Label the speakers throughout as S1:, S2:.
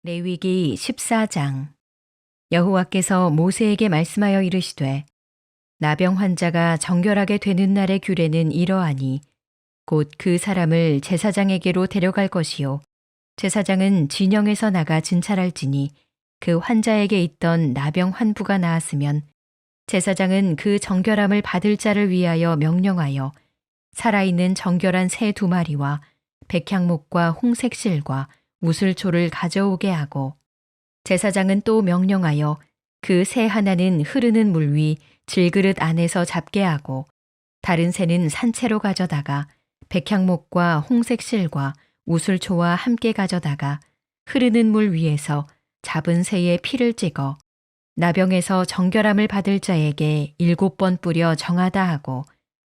S1: 레위기 14장. 여호와께서 모세에게 말씀하여 이르시되 나병 환자가 정결하게 되는 날의 규례는 이러하니 곧 그 사람을 제사장에게로 데려갈 것이요 제사장은 진영에서 나가 진찰할지니 그 환자에게 있던 나병 환부가 나았으면 제사장은 그 정결함을 받을 자를 위하여 명령하여 살아있는 정결한 새 2마리와 백향목과 홍색실과 우슬초를 가져오게 하고 제사장은 또 명령하여 그 새 하나는 흐르는 물 위 질그릇 안에서 잡게 하고 다른 새는 산채로 가져다가 백향목과 홍색실과 우슬초와 함께 가져다가 흐르는 물 위에서 잡은 새의 피를 찍어 나병에서 정결함을 받을 자에게 7번 뿌려 정하다 하고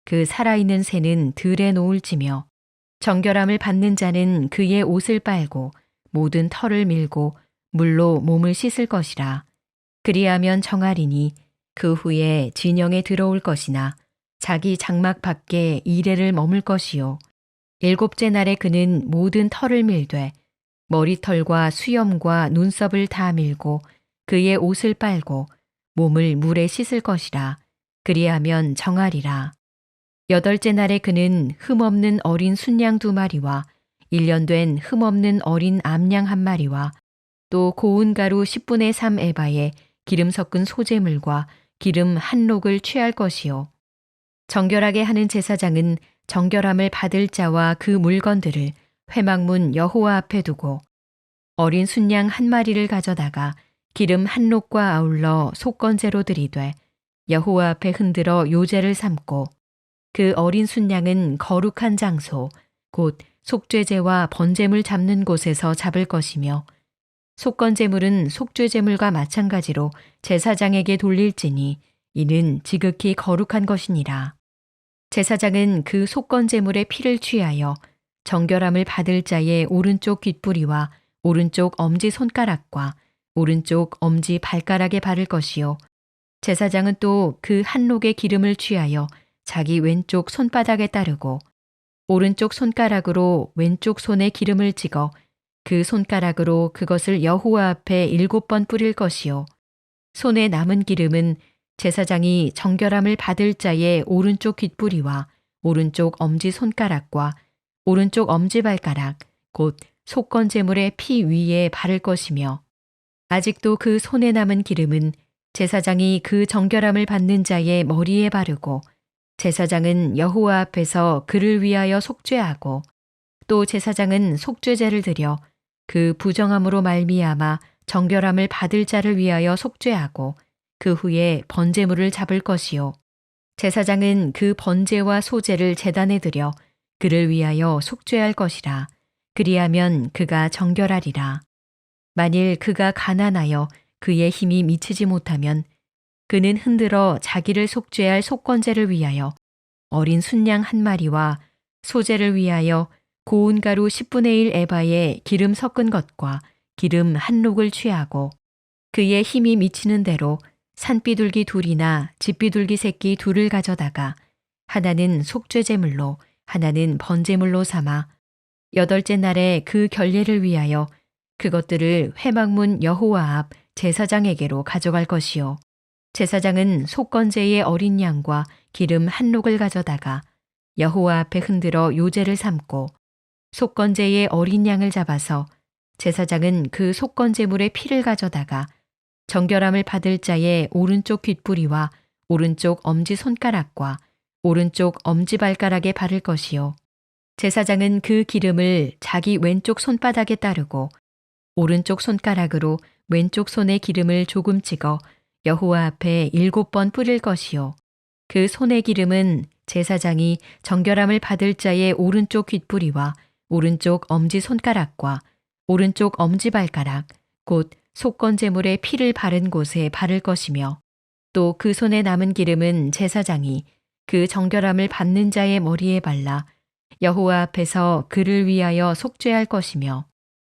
S1: 그 살아있는 새는 들에 놓을지며 정결함을 받는 자는 그의 옷을 빨고 모든 털을 밀고 물로 몸을 씻을 것이라. 그리하면 정하리니 그 후에 진영에 들어올 것이나 자기 장막 밖에 이레를 머물 것이요. 7째 날에 그는 모든 털을 밀되 머리털과 수염과 눈썹을 다 밀고 그의 옷을 빨고 몸을 물에 씻을 것이라. 그리하면 정하리라. 8째 날에 그는 흠없는 어린 순양 2마리와 1년 된 흠없는 어린 암양 1마리와 또 고운 가루 10분의 3 에바에 기름 섞은 소재물과 기름 1록을 취할 것이요. 정결하게 하는 제사장은 정결함을 받을 자와 그 물건들을 회막문 여호와 앞에 두고 어린 순양 1마리를 가져다가 기름 1록과 아울러 속건제로 드리되 여호와 앞에 흔들어 요제를 삼고 그 어린 순양은 거룩한 장소 곧 속죄제와 번제물 잡는 곳에서 잡을 것이며 속건제물은 속죄제물과 마찬가지로 제사장에게 돌릴지니 이는 지극히 거룩한 것이니라. 제사장은 그 속건제물의 피를 취하여 정결함을 받을 자의 오른쪽 귓부리와 오른쪽 엄지 손가락과 오른쪽 엄지 발가락에 바를 것이요. 제사장은 또 그 1록의 기름을 취하여 자기 왼쪽 손바닥에 따르고 오른쪽 손가락으로 왼쪽 손에 기름을 찍어 그 손가락으로 그것을 여호와 앞에 7번 뿌릴 것이요. 손에 남은 기름은 제사장이 정결함을 받을 자의 오른쪽 귓부리와 오른쪽 엄지 손가락과 오른쪽 엄지 발가락 곧 속건제물의 피 위에 바를 것이며 아직도 그 손에 남은 기름은 제사장이 그 정결함을 받는 자의 머리에 바르고 제사장은 여호와 앞에서 그를 위하여 속죄하고 또 제사장은 속죄제를 드려 그 부정함으로 말미암아 정결함을 받을 자를 위하여 속죄하고 그 후에 번제물을 잡을 것이요. 제사장은 그 번제와 소제를 제단에 드려 그를 위하여 속죄할 것이라. 그리하면 그가 정결하리라. 만일 그가 가난하여 그의 힘이 미치지 못하면 그는 흔들어 자기를 속죄할 속건제를 위하여 어린 순양 1마리와 소제를 위하여 고운 가루 10분의 1 에바에 기름 섞은 것과 기름 1록을 취하고 그의 힘이 미치는 대로 산비둘기 2이나 집비둘기 새끼 2를 가져다가 하나는 속죄제물로 하나는 번제물로 삼아 8째 날에 그 결례를 위하여 그것들을 회막문 여호와 앞 제사장에게로 가져갈 것이요. 제사장은 속건제의 어린 양과 기름 1록을 가져다가 여호와 앞에 흔들어 요제를 삼고 속건제의 어린 양을 잡아서 제사장은 그 속건제물의 피를 가져다가 정결함을 받을 자의 오른쪽 귓부리와 오른쪽 엄지 손가락과 오른쪽 엄지 발가락에 바를 것이요. 제사장은 그 기름을 자기 왼쪽 손바닥에 따르고 오른쪽 손가락으로 왼쪽 손에 기름을 조금 찍어 여호와 앞에 7번 뿌릴 것이요. 그 손의 기름은 제사장이 정결함을 받을 자의 오른쪽 귓부리와 오른쪽 엄지 손가락과 오른쪽 엄지 발가락 곧 속건제물의 피를 바른 곳에 바를 것이며 또 그 손에 남은 기름은 제사장이 그 정결함을 받는 자의 머리에 발라 여호와 앞에서 그를 위하여 속죄할 것이며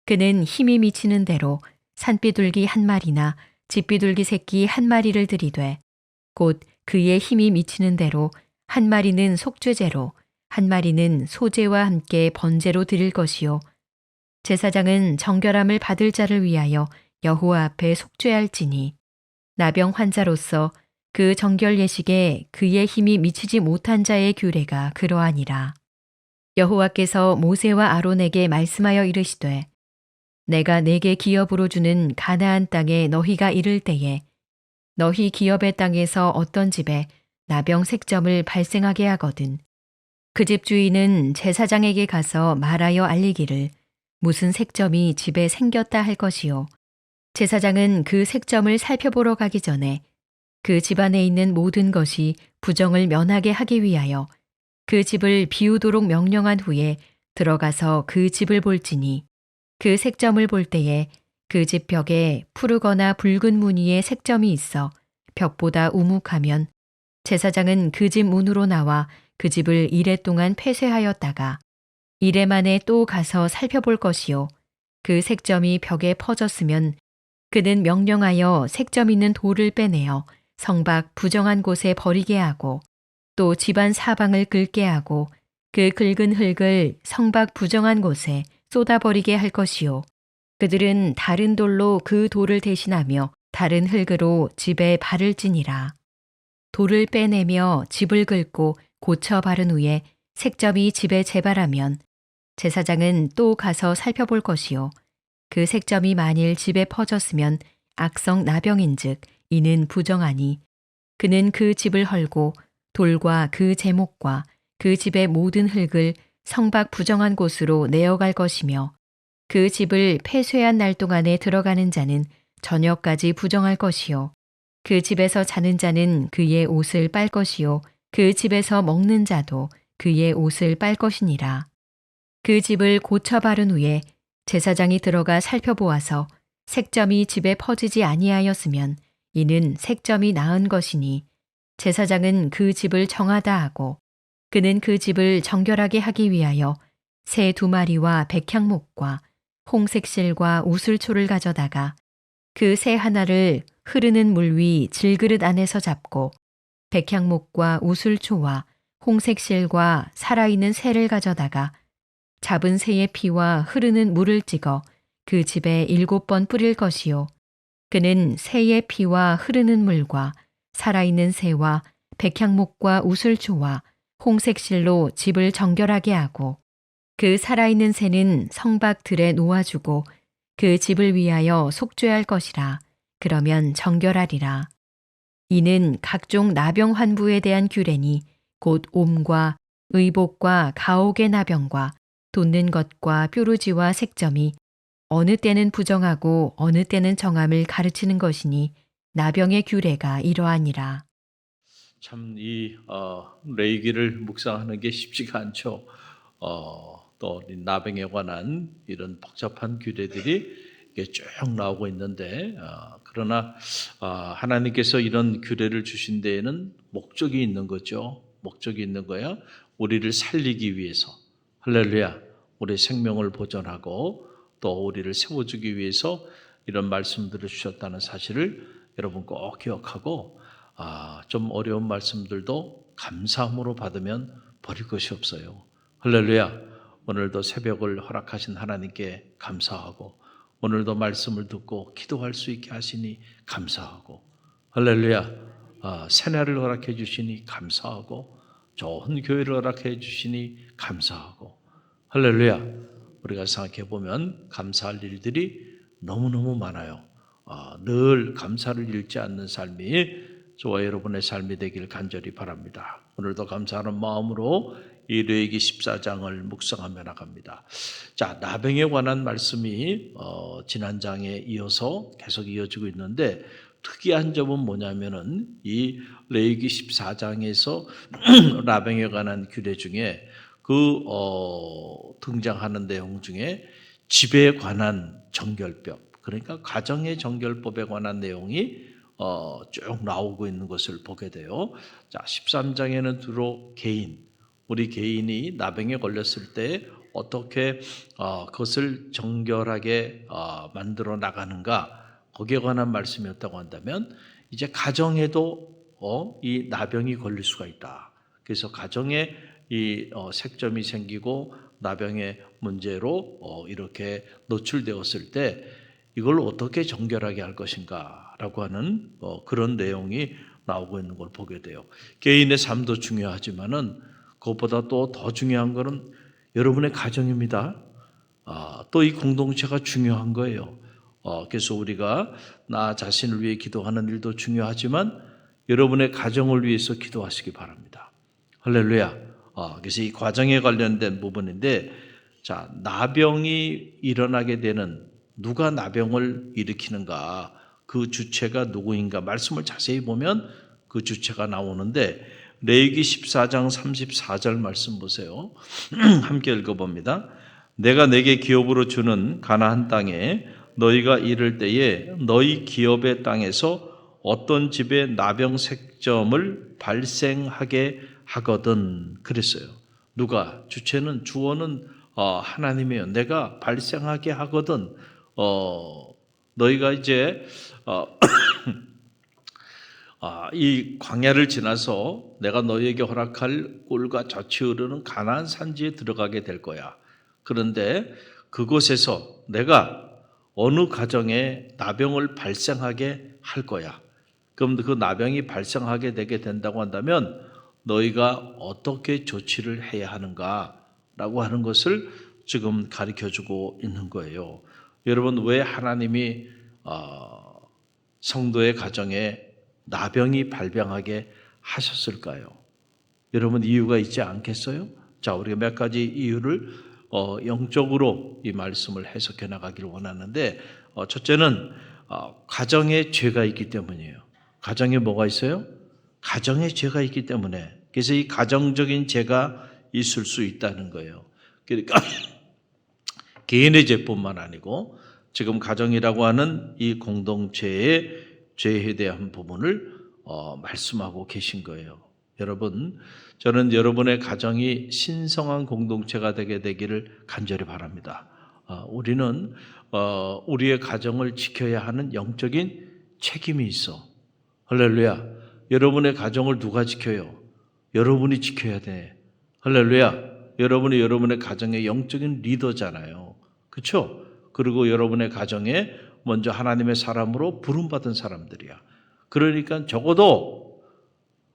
S1: 그는 힘이 미치는 대로 산비둘기 1마리나 집비둘기 새끼 1마리를 드리되 곧 그의 힘이 미치는 대로 1마리는 속죄제로 1마리는 소제와 함께 번제로 드릴 것이요 제사장은 정결함을 받을 자를 위하여 여호와 앞에 속죄할지니 나병 환자로서 그 정결 예식에 그의 힘이 미치지 못한 자의 규례가 그러하니라. 여호와께서 모세와 아론에게 말씀하여 이르시되 내가 내게 기업으로 주는 가나안 땅에 너희가 이를 때에 너희 기업의 땅에서 어떤 집에 나병 색점을 발생하게 하거든 그 집 주인은 제사장에게 가서 말하여 알리기를 무슨 색점이 집에 생겼다 할 것이요. 제사장은 그 색점을 살펴보러 가기 전에 그 집안에 있는 모든 것이 부정을 면하게 하기 위하여 그 집을 비우도록 명령한 후에 들어가서 그 집을 볼지니 그 색점을 볼 때에 그 집 벽에 푸르거나 붉은 무늬의 색점이 있어 벽보다 우묵하면 제사장은 그 집 문으로 나와 그 집을 이레 동안 폐쇄하였다가 이레 만에 또 가서 살펴볼 것이요. 그 색점이 벽에 퍼졌으면 그는 명령하여 색점 있는 돌을 빼내어 성밖 부정한 곳에 버리게 하고 또 집안 사방을 긁게 하고 그 긁은 흙을 성밖 부정한 곳에 쏟아버리게 할 것이요. 그들은 다른 돌로 그 돌을 대신하며 다른 흙으로 집에 발을 찌니라. 돌을 빼내며 집을 긁고 고쳐 바른 후에 색점이 집에 재발하면 제사장은 또 가서 살펴볼 것이요. 그 색점이 만일 집에 퍼졌으면 악성 나병인즉 이는 부정하니 그는 그 집을 헐고 돌과 그 제목과 그 집의 모든 흙을 성밖 부정한 곳으로 내어갈 것이며 그 집을 폐쇄한 날 동안에 들어가는 자는 저녁까지 부정할 것이요. 그 집에서 자는 자는 그의 옷을 빨 것이요. 그 집에서 먹는 자도 그의 옷을 빨 것이니라. 그 집을 고쳐 바른 후에 제사장이 들어가 살펴보아서 색점이 집에 퍼지지 아니하였으면 이는 색점이 나은 것이니 제사장은 그 집을 정하다 하고 그는 그 집을 정결하게 하기 위하여 새 2마리와 백향목과 홍색 실과 우슬초를 가져다가 그 새 하나를 흐르는 물 위 질그릇 안에서 잡고 백향목과 우슬초와 홍색 실과 살아있는 새를 가져다가 잡은 새의 피와 흐르는 물을 찍어 그 집에 7번 뿌릴 것이요. 그는 새의 피와 흐르는 물과 살아있는 새와 백향목과 우슬초와 홍색 실로 집을 정결하게 하고 그 살아있는 새는 성밖 들에 놓아주고 그 집을 위하여 속죄할 것이라. 그러면 정결하리라. 이는 각종 나병 환부에 대한 규례니 곧 옴과 의복과 가옥의 나병과 돋는 것과 뾰루지와 색점이 어느 때는 부정하고 어느 때는 정함을 가르치는 것이니 나병의 규례가 이러하니라.
S2: 참 이 레위기를 묵상하는 게 쉽지가 않죠. 또 나병에 관한 이런 복잡한 규례들이 이게 쭉 나오고 있는데 그러나 하나님께서 이런 규례를 주신 데에는 목적이 있는 거죠. 목적이 있는 거야. 우리를 살리기 위해서. 할렐루야. 우리의 생명을 보존하고 또 우리를 세워주기 위해서 이런 말씀들을 주셨다는 사실을 여러분 꼭 기억하고 좀 어려운 말씀들도 감사함으로 받으면 버릴 것이 없어요. 할렐루야. 오늘도 새벽을 허락하신 하나님께 감사하고 오늘도 말씀을 듣고 기도할 수 있게 하시니 감사하고 할렐루야. 새날을 허락해 주시니 감사하고 좋은 교회를 허락해 주시니 감사하고 할렐루야. 우리가 생각해 보면 감사할 일들이 너무너무 많아요. 늘 감사를 잃지 않는 삶이 저와 여러분의 삶이 되길 간절히 바랍니다. 오늘도 감사하는 마음으로 이 레위기 14장을 묵상하며 나갑니다. 자, 나병에 관한 말씀이 지난 장에 이어서 계속 이어지고 있는데 특이한 점은 뭐냐면은 이 레위기 14장에서 나병에 관한 규례 중에 그 등장하는 내용 중에 집에 관한 정결법, 그러니까 가정의 정결법에 관한 내용이 쭉 나오고 있는 것을 보게 돼요. 자, 13장에는 주로 우리 개인이 나병에 걸렸을 때 어떻게 그것을 정결하게 만들어 나가는가, 거기에 관한 말씀이었다고 한다면 이제 가정에도 이 나병이 걸릴 수가 있다. 그래서 가정에 이 색점이 생기고 나병의 문제로 이렇게 노출되었을 때 이걸 어떻게 정결하게 할 것인가라고 하는 그런 내용이 나오고 있는 걸 보게 돼요. 개인의 삶도 중요하지만은 그것보다 또 더 중요한 것은 여러분의 가정입니다. 또 이 공동체가 중요한 거예요. 그래서 우리가 나 자신을 위해 기도하는 일도 중요하지만 여러분의 가정을 위해서 기도하시기 바랍니다. 할렐루야. 그래서 이 과정에 관련된 부분인데, 자, 나병이 일어나게 되는 누가 나병을 일으키는가, 그 주체가 누구인가 말씀을 자세히 보면 그 주체가 나오는데 레위기 14장 34절 말씀 보세요. 함께 읽어봅니다. 내가 내게 기업으로 주는 가나안 땅에 너희가 이를 때에 너희 기업의 땅에서 어떤 집에 나병 색점을 발생하게 하거든. 그랬어요. 누가? 주체는 주어는 하나님이에요. 내가 발생하게 하거든. 너희가 이제 이 광야를 지나서 내가 너희에게 허락할 꿀과 젖이 흐르는 가나안 산지에 들어가게 될 거야. 그런데 그곳에서 내가 어느 가정에 나병을 발생하게 할 거야. 그럼 그 나병이 발생하게 되게 된다고 한다면 너희가 어떻게 조치를 해야 하는가라고 하는 것을 지금 가르쳐주고 있는 거예요. 여러분, 왜 하나님이 성도의 가정에 나병이 발병하게 하셨을까요? 여러분, 이유가 있지 않겠어요? 자, 우리가 몇 가지 이유를 영적으로 이 말씀을 해석해 나가기를 원하는데, 첫째는 가정에 죄가 있기 때문이에요. 가정에 뭐가 있어요? 가정에 죄가 있기 때문에. 그래서 이 가정적인 죄가 있을 수 있다는 거예요. 그러니까 개인의 죄뿐만 아니고 지금 가정이라고 하는 이 공동체의 죄에 대한 부분을 말씀하고 계신 거예요. 여러분, 저는 여러분의 가정이 신성한 공동체가 되게 되기를 간절히 바랍니다. 우리는 우리의 가정을 지켜야 하는 영적인 책임이 있어. 할렐루야. 여러분의 가정을 누가 지켜요? 여러분이 지켜야 돼. 할렐루야. 여러분이 여러분의 가정의 영적인 리더잖아요. 그렇죠? 그리고 여러분의 가정에 먼저 하나님의 사람으로 부름받은 사람들이야. 그러니까 적어도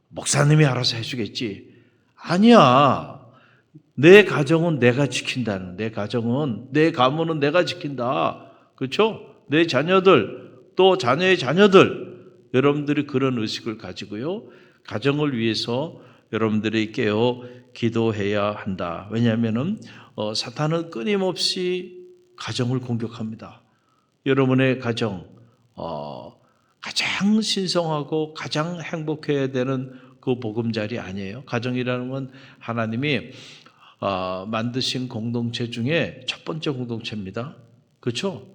S2: 목사님이 알아서 해주겠지. 아니야. 내 가정은 내가 지킨다는, 내 가정은, 내 가문은 내가 지킨다. 그렇죠? 내 자녀들, 또 자녀의 자녀들, 여러분들이 그런 의식을 가지고요. 가정을 위해서 여러분들이 깨어 기도해야 한다. 왜냐하면 사탄은 끊임없이 가정을 공격합니다. 여러분의 가정, 가장 신성하고 가장 행복해야 되는 그 보금자리 아니에요. 가정이라는 건 하나님이 만드신 공동체 중에 첫 번째 공동체입니다. 그렇죠?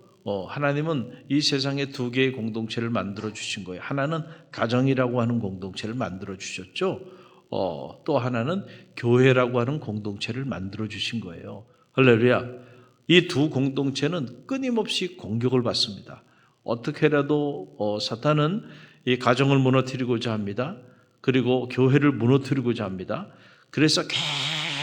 S2: 하나님은 이 세상에 두 개의 공동체를 만들어 주신 거예요. 하나는 가정이라고 하는 공동체를 만들어 주셨죠. 또 하나는 교회라고 하는 공동체를 만들어 주신 거예요. 할렐루야. 이 두 공동체는 끊임없이 공격을 받습니다. 어떻게라도 사탄은 이 가정을 무너뜨리고자 합니다. 그리고 교회를 무너뜨리고자 합니다. 그래서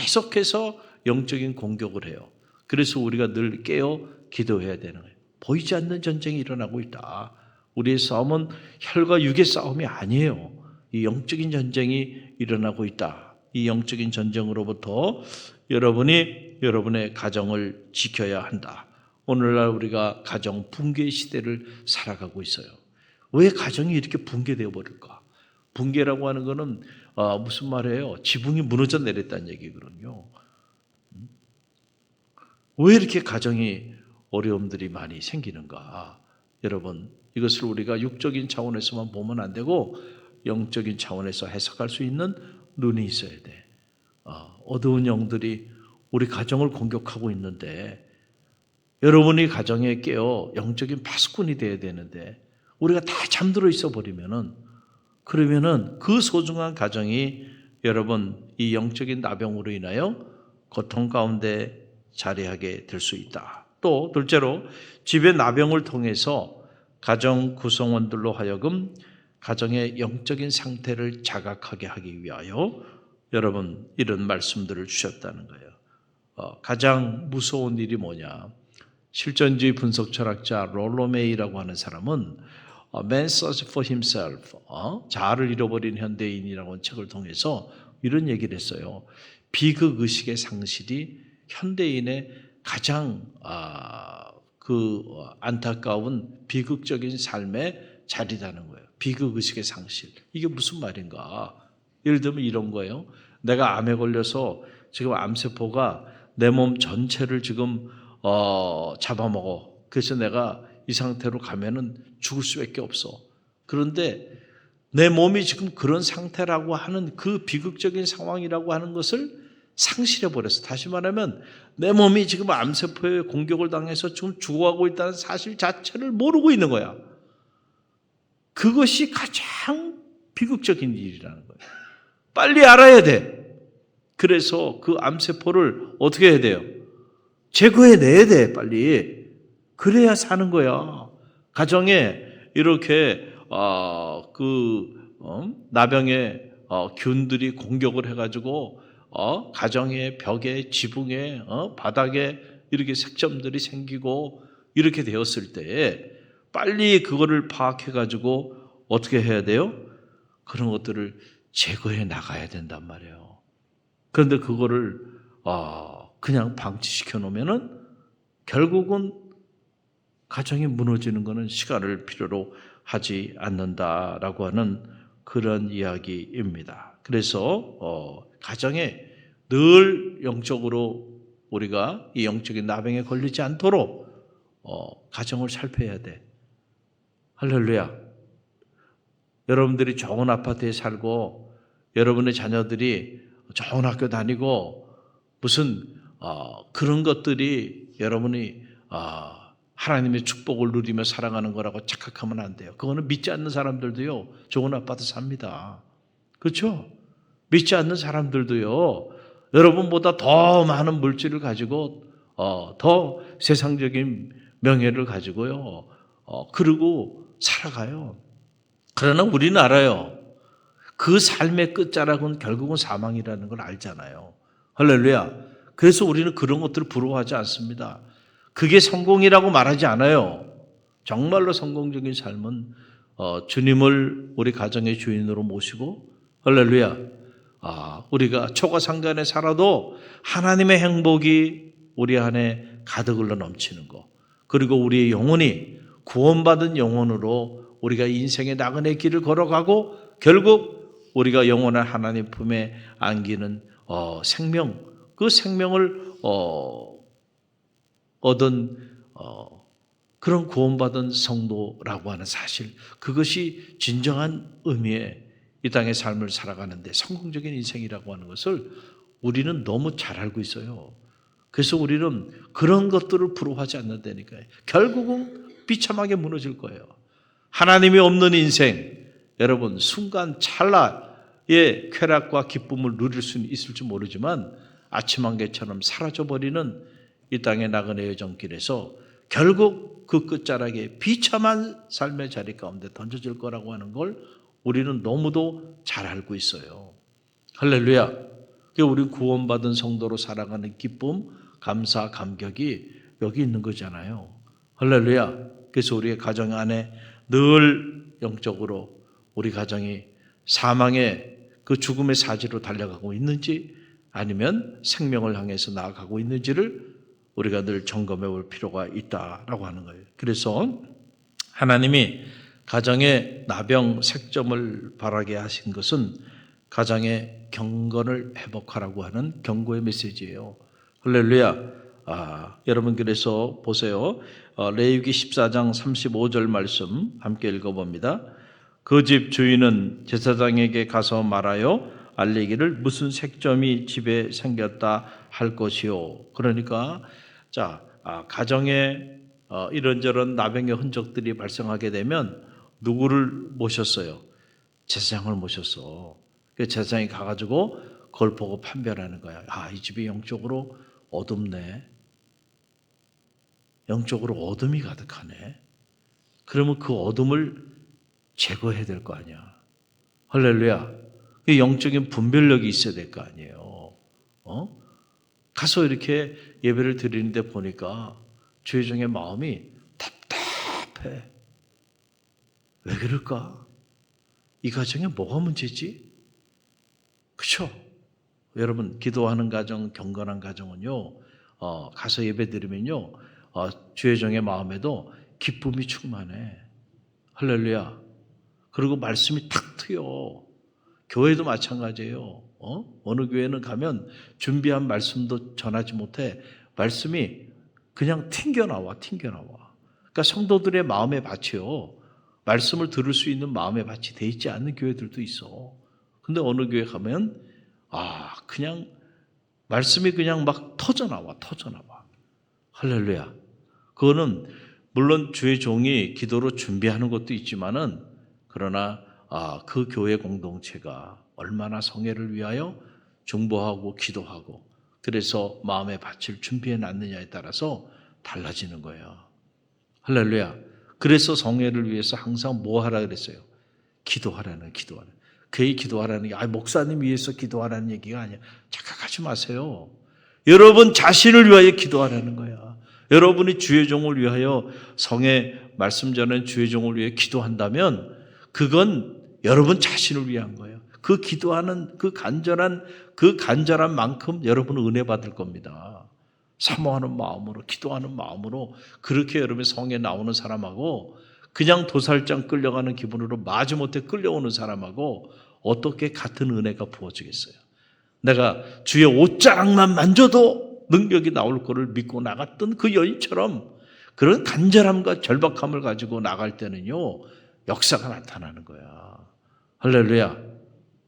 S2: 계속해서 영적인 공격을 해요. 그래서 우리가 늘 깨어 기도해야 되는 거예요. 보이지 않는 전쟁이 일어나고 있다. 우리의 싸움은 혈과 육의 싸움이 아니에요. 이 영적인 전쟁이 일어나고 있다. 이 영적인 전쟁으로부터 여러분이 여러분의 가정을 지켜야 한다. 오늘날 우리가 가정 붕괴 시대를 살아가고 있어요. 왜 가정이 이렇게 붕괴되어 버릴까? 붕괴라고 하는 것은 무슨 말이에요? 지붕이 무너져 내렸다는 얘기거든요. 왜 이렇게 가정이 어려움들이 많이 생기는가? 여러분, 이것을 우리가 육적인 차원에서만 보면 안 되고 영적인 차원에서 해석할 수 있는 눈이 있어야 돼. 어두운 영들이 우리 가정을 공격하고 있는데 여러분이 가정에 깨어 영적인 파수꾼이 돼야 되는데 우리가 다 잠들어 있어 버리면은 그러면은 그 소중한 가정이 여러분 이 영적인 나병으로 인하여 고통 가운데 자리하게 될 수 있다. 또 둘째로 집의 나병을 통해서 가정 구성원들로 하여금 가정의 영적인 상태를 자각하게 하기 위하여 여러분 이런 말씀들을 주셨다는 거예요. 가장 무서운 일이 뭐냐? 실존주의 분석 철학자 롤로 메이라고 하는 사람은 Man Search for Himself, 자아를 잃어버린 현대인이라고 하는 책을 통해서 이런 얘기를 했어요. 비극 의식의 상실이 현대인의 가장 안타까운 비극적인 삶의 자리라는 거예요. 비극 의식의 상실. 이게 무슨 말인가? 예를 들면 이런 거예요. 내가 암에 걸려서 지금 암세포가 내 몸 전체를 지금 잡아먹어. 그래서 내가 이 상태로 가면은 죽을 수밖에 없어. 그런데 내 몸이 지금 그런 상태라고 하는 그 비극적인 상황이라고 하는 것을 상실해 버렸어. 다시 말하면 내 몸이 지금 암세포의 공격을 당해서 지금 죽어가고 있다는 사실 자체를 모르고 있는 거야. 그것이 가장 비극적인 일이라는 거예요. 빨리 알아야 돼. 그래서 그 암세포를 어떻게 해야 돼요? 제거해내야 돼, 빨리. 그래야 사는 거야. 가정에 이렇게 나병의 균들이 공격을 해가지고 가정의 벽에, 지붕에, 바닥에 이렇게 색점들이 생기고 이렇게 되었을 때 빨리 그거를 파악해가지고 어떻게 해야 돼요? 그런 것들을 제거해 나가야 된단 말이에요. 그런데 그거를 그냥 방치시켜 놓으면은 결국은 가정이 무너지는 것은 시간을 필요로 하지 않는다라고 하는 그런 이야기입니다. 그래서 가정에 늘 영적으로 우리가 이 영적인 나병에 걸리지 않도록 가정을 살펴야 돼. 할렐루야. 여러분들이 좋은 아파트에 살고 여러분의 자녀들이 좋은 학교 다니고 무슨 그런 것들이 여러분이 하나님의 축복을 누리며 살아가는 거라고 착각하면 안 돼요. 그거는 믿지 않는 사람들도요, 좋은 아파트 삽니다. 그렇죠? 믿지 않는 사람들도요, 여러분보다 더 많은 물질을 가지고 더 세상적인 명예를 가지고요, 그러고 살아가요. 그러나 우리는 알아요. 그 삶의 끝자락은 결국은 사망이라는 걸 알잖아요. 할렐루야. 그래서 우리는 그런 것들을 부러워하지 않습니다. 그게 성공이라고 말하지 않아요. 정말로 성공적인 삶은 주님을 우리 가정의 주인으로 모시고, 할렐루야. 우리가 초가상간에 살아도 하나님의 행복이 우리 안에 가득 흘러 넘치는 것, 그리고 우리의 영혼이 구원받은 영혼으로 우리가 인생의 나그네 길을 걸어가고 결국 우리가 영원한 하나님 품에 안기는 생명, 그 생명을 얻은 그런 구원받은 성도라고 하는 사실, 그것이 진정한 의미의 이 땅의 삶을 살아가는데 성공적인 인생이라고 하는 것을 우리는 너무 잘 알고 있어요. 그래서 우리는 그런 것들을 부러워하지 않는다니까요. 결국은 비참하게 무너질 거예요. 하나님이 없는 인생, 여러분 순간 찰나의 쾌락과 기쁨을 누릴 수는 있을지 모르지만 아침 안개처럼 사라져버리는 이 땅의 나그네의 정길에서 결국 그 끝자락에 비참한 삶의 자리 가운데 던져질 거라고 하는 걸 우리는 너무도 잘 알고 있어요. 할렐루야. 우리 구원받은 성도로 살아가는 기쁨, 감사, 감격이 여기 있는 거잖아요. 할렐루야. 그래서 우리의 가정 안에 늘 영적으로 우리 가정이 사망의 그 죽음의 사지로 달려가고 있는지 아니면 생명을 향해서 나아가고 있는지를 우리가 늘 점검해 볼 필요가 있다라고 하는 거예요. 그래서 하나님이 가정의 나병 색점을 바라게 하신 것은 가정의 경건을 회복하라고 하는 경고의 메시지예요. 할렐루야. 여러분 그래서 보세요. 레위기 14장 35절 말씀 함께 읽어봅니다. 그 집 주인은 제사장에게 가서 말하여 알리기를 무슨 색점이 집에 생겼다 할 것이요. 그러니까 가정에 이런저런 나병의 흔적들이 발생하게 되면 누구를 모셨어요? 제사장을 모셨어. 그 제사장이 가가지고 그걸 보고 판별하는 거야. 이 집이 영적으로 어둡네. 영적으로 어둠이 가득하네. 그러면 그 어둠을 제거해야 될 거 아니야. 할렐루야. 영적인 분별력이 있어야 될 거 아니에요. 가서 이렇게 예배를 드리는데 보니까 주의종의 마음이 답답해. 왜 그럴까? 이 가정에 뭐가 문제지? 그렇죠? 여러분 기도하는 가정, 경건한 가정은요, 가서 예배 드리면요, 주의종의 마음에도 기쁨이 충만해. 할렐루야. 그리고 말씀이 탁 트여. 교회도 마찬가지예요. 어느 교회는 가면 준비한 말씀도 전하지 못해. 말씀이 그냥 튕겨나와. 그러니까 성도들의 마음의 밭이요, 말씀을 들을 수 있는 마음의 밭이 돼 있지 않는 교회들도 있어. 근데 어느 교회 가면 그냥 말씀이 그냥 막 터져나와. 할렐루야. 그거는 물론 주의 종이 기도로 준비하는 것도 있지만은, 그러나 그 교회 공동체가 얼마나 성회를 위하여 중보하고 기도하고 그래서 마음의 밭을 준비해 놨느냐에 따라서 달라지는 거예요. 할렐루야. 그래서 성회를 위해서 항상 뭐 하라 그랬어요? 기도하라는. 그의 기도하라는 게 목사님 위해서 기도하라는 얘기가 아니야. 착각하지 마세요. 여러분 자신을 위하여 기도하라는 거야. 여러분이 주의 종을 위하여, 성의 말씀 전에 주의 종을 위해 기도한다면 그건 여러분 자신을 위한 거예요. 그 기도하는 그 간절한 만큼 여러분은 은혜 받을 겁니다. 사모하는 마음으로, 기도하는 마음으로. 그렇게 여러분이 성에 나오는 사람하고 그냥 도살장 끌려가는 기분으로 마지못해 끌려오는 사람하고 어떻게 같은 은혜가 부어지겠어요? 내가 주의 옷자락만 만져도 능력이 나올 거를 믿고 나갔던 그 여인처럼 그런 간절함과 절박함을 가지고 나갈 때는요, 역사가 나타나는 거야. 할렐루야.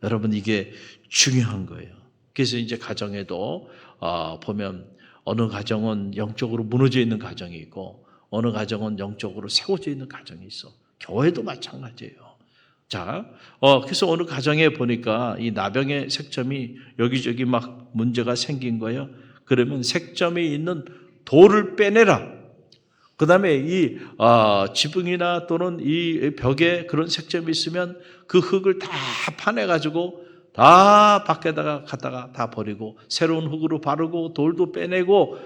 S2: 여러분 이게 중요한 거예요. 그래서 이제 가정에도 보면 어느 가정은 영적으로 무너져 있는 가정이 있고 어느 가정은 영적으로 세워져 있는 가정이 있어. 교회도 마찬가지예요. 자, 그래서 어느 가정에 보니까 이 나병의 색점이 여기저기 막 문제가 생긴 거예요. 그러면 색점이 있는 돌을 빼내라. 그 다음에 이 지붕이나 또는 이 벽에 그런 색점이 있으면 그 흙을 다 파내가지고 다 밖에다가 갖다가 다 버리고 새로운 흙으로 바르고 돌도 빼내고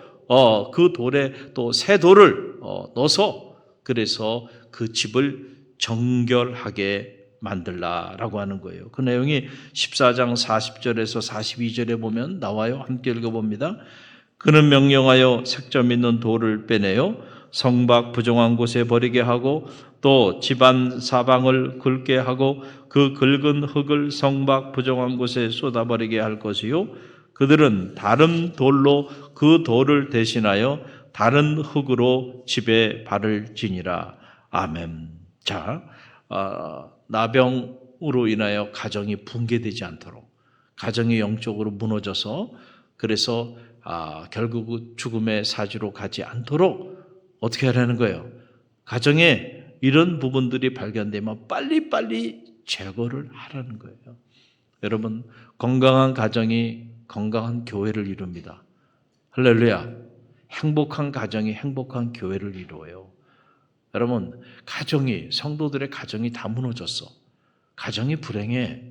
S2: 그 돌에 또 새 돌을 넣어서 그래서 그 집을 정결하게 만들라라고 하는 거예요. 그 내용이 14장 40절에서 42절에 보면 나와요. 함께 읽어봅니다. 그는 명령하여 색점 있는 돌을 빼내요 성박 부정한 곳에 버리게 하고 또 집안 사방을 긁게 하고 그 긁은 흙을 성박 부정한 곳에 쏟아버리게 할 것이요 그들은 다른 돌로 그 돌을 대신하여 다른 흙으로 집에 발을 지니라. 아멘. 자, 나병으로 인하여 가정이 붕괴되지 않도록, 가정이 영적으로 무너져서 그래서 결국 죽음의 사지로 가지 않도록 어떻게 하라는 거예요? 가정에 이런 부분들이 발견되면 빨리빨리 제거를 하라는 거예요. 여러분, 건강한 가정이 건강한 교회를 이룹니다. 할렐루야. 행복한 가정이 행복한 교회를 이루어요. 여러분, 성도들의 가정이 다 무너졌어. 가정이 불행해.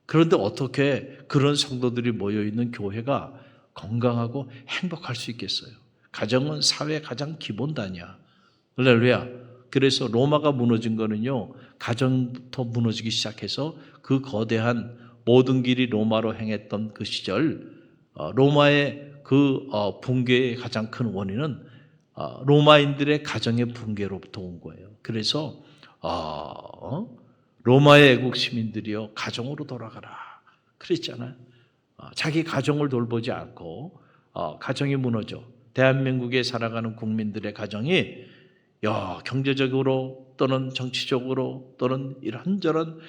S2: 그런데 어떻게 그런 성도들이 모여있는 교회가 건강하고 행복할 수 있겠어요? 가정은 사회의 가장 기본단이야. 할렐루야. 그래서 로마가 무너진 거는요, 가정부터 무너지기 시작해서 그 거대한 모든 길이 로마로 행했던 그 시절, 로마의 그 붕괴의 가장 큰 원인은 로마인들의 가정의 붕괴로부터 온 거예요. 그래서 로마의 애국 시민들이요, 가정으로 돌아가라 그랬잖아요. 자기 가정을 돌보지 않고 가정이 무너져. 대한민국에 살아가는 국민들의 가정이 경제적으로 또는 정치적으로 또는 이런저런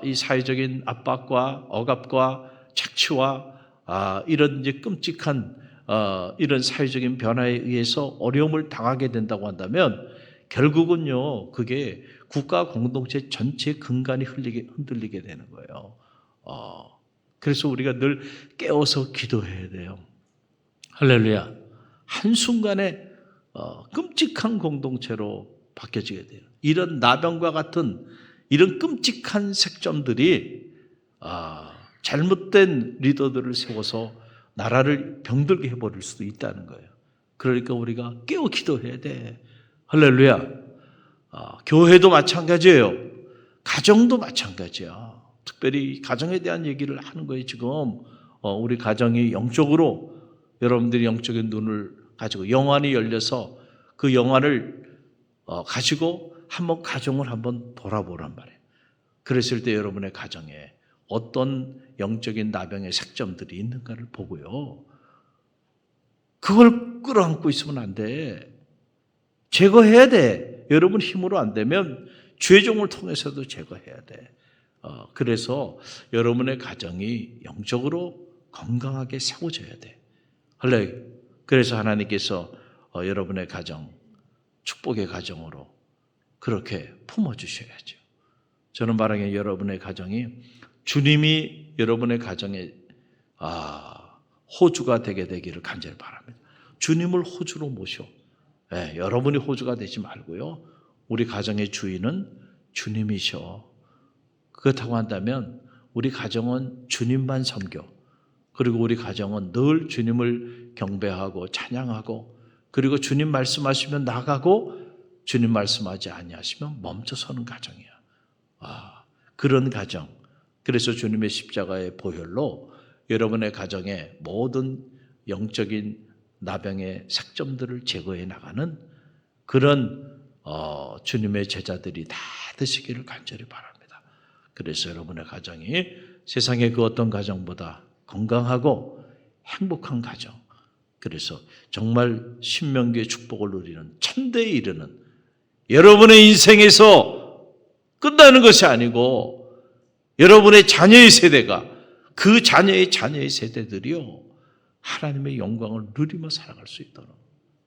S2: 이 사회적인 압박과 억압과 착취와 이런 이제 끔찍한 이런 사회적인 변화에 의해서 어려움을 당하게 된다고 한다면 결국은요, 그게 국가 공동체 전체의 근간이 흔들리게 되는 거예요. 그래서 우리가 늘 깨어서 기도해야 돼요. 할렐루야. 한순간에 끔찍한 공동체로 바뀌어지게 돼요. 이런 나병과 같은 이런 끔찍한 색점들이 잘못된 리더들을 세워서 나라를 병들게 해버릴 수도 있다는 거예요. 그러니까 우리가 깨어 기도해야 돼. 할렐루야. 교회도 마찬가지예요. 가정도 마찬가지야. 특별히 가정에 대한 얘기를 하는 거예요. 지금 우리 가정이 영적으로, 여러분들이 영적인 눈을 가지고 영안이 열려서 그 영안을 가지고 한번 가정을 한번 돌아보란 말이에요. 그랬을 때 여러분의 가정에 어떤 영적인 나병의 색점들이 있는가를 보고요. 그걸 끌어안고 있으면 안 돼. 제거해야 돼. 여러분 힘으로 안 되면 죄종을 통해서도 제거해야 돼. 그래서 여러분의 가정이 영적으로 건강하게 세워져야 돼. 그래서 하나님께서 여러분의 가정, 축복의 가정으로 그렇게 품어주셔야죠. 저는 바라기에 여러분의 가정이 주님이 여러분의 가정에 호주가 되게 되기를 간절히 바랍니다. 주님을 호주로 모셔. 여러분이 호주가 되지 말고요. 우리 가정의 주인은 주님이셔. 그렇다고 한다면 우리 가정은 주님만 섬겨. 그리고 우리 가정은 늘 주님을 경배하고 찬양하고, 그리고 주님 말씀하시면 나가고 주님 말씀하지 아니하시면 멈춰 서는 가정이야. 그런 가정. 그래서 주님의 십자가의 보혈로 여러분의 가정의 모든 영적인 나병의 색점들을 제거해 나가는 그런 주님의 제자들이 다 되시기를 간절히 바랍니다. 그래서 여러분의 가정이 세상의 그 어떤 가정보다 건강하고 행복한 가정, 그래서 정말 신명기의 축복을 누리는 천대에 이르는 여러분의 인생에서 끝나는 것이 아니고 여러분의 자녀의 세대가, 그 자녀의 세대들이요, 하나님의 영광을 누리며 살아갈 수 있도록.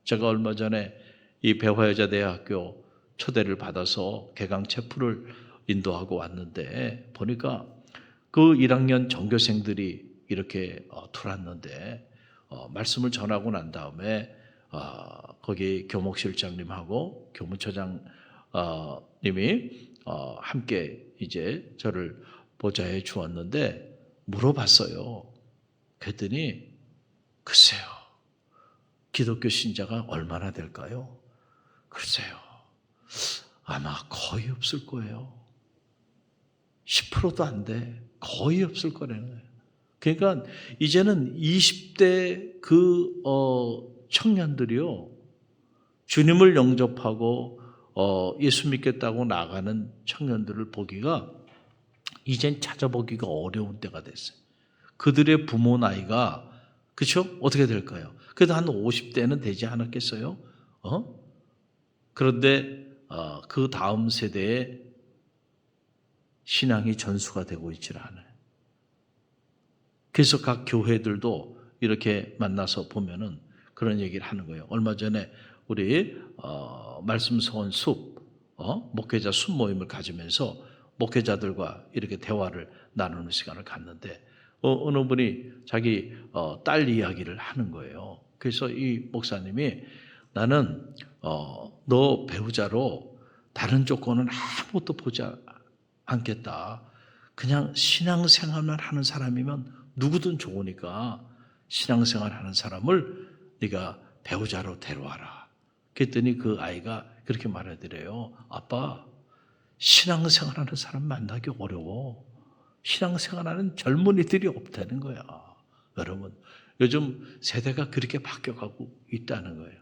S2: 제가 얼마 전에 이 배화여자대학교 초대를 받아서 개강 체프를 인도하고 왔는데 보니까 그 1학년 전교생들이 이렇게 들어왔는데 말씀을 전하고 난 다음에 거기 교목실장님하고 교무처장님이 함께 이제 저를 보좌해 주었는데 물어봤어요. 그랬더니 글쎄요, 기독교 신자가 얼마나 될까요? 글쎄요, 아마 거의 없을 거예요. 10%도 안 돼. 거의 없을 거라는 거예요. 그러니까 이제는 20대 그 청년들이요, 주님을 영접하고 예수 믿겠다고 나가는 청년들을 보기가 이젠 찾아보기가 어려운 때가 됐어요. 그들의 부모 나이가, 그렇죠? 어떻게 될까요? 그래도 한 50대는 되지 않았겠어요? 그런데 그 다음 세대에 신앙이 전수가 되고 있질 않아요. 그래서 각 교회들도 이렇게 만나서 보면은 그런 얘기를 하는 거예요. 얼마 전에 우리 말씀 서원 숲 목회자 숲 모임을 가지면서 목회자들과 이렇게 대화를 나누는 시간을 갖는데 어느 분이 자기 딸 이야기를 하는 거예요. 그래서 이 목사님이 나는 너 배우자로 다른 조건은 아무것도 보지 않겠다. 그냥 신앙생활만 하는 사람이면 누구든 좋으니까 신앙생활하는 사람을 네가 배우자로 데려와라. 그랬더니 그 아이가 그렇게 말하더래요. 아빠, 신앙생활하는 사람 만나기 어려워. 신앙생활하는 젊은이들이 없다는 거야. 여러분, 요즘 세대가 그렇게 바뀌어가고 있다는 거예요.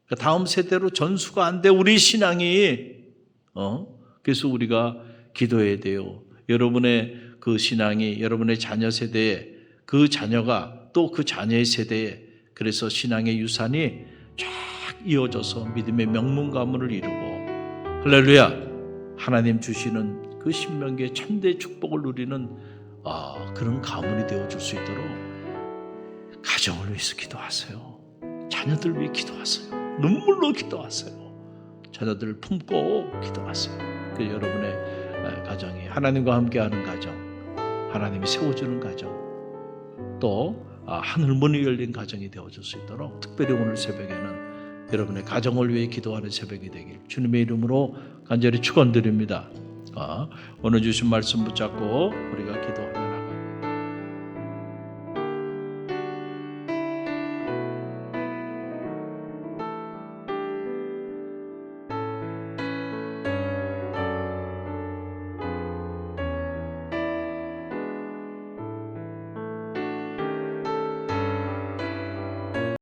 S2: 그러니까 다음 세대로 전수가 안 돼, 우리 신앙이. 그래서 우리가 기도해야 돼요. 여러분의 그 신앙이 여러분의 자녀 세대에, 그 자녀가 또 그 자녀의 세대에, 그래서 신앙의 유산이 쫙 이어져서 믿음의 명문 가문을 이루고, 할렐루야, 하나님 주시는 그 신명기의 천대 축복을 누리는 그런 가문이 되어줄 수 있도록 가정을 위해서 기도하세요. 자녀들 위해 기도하세요. 눈물로 기도하세요. 자녀들을 품고 기도하세요. 그 여러분의 가정이 하나님과 함께하는 가정, 하나님이 세워주는 가정, 또 하늘문이 열린 가정이 되어줄 수 있도록 특별히 오늘 새벽에는 여러분의 가정을 위해 기도하는 새벽이 되길 주님의 이름으로 간절히 축원드립니다. 오늘 주신 말씀 붙잡고 우리가 기도합니다.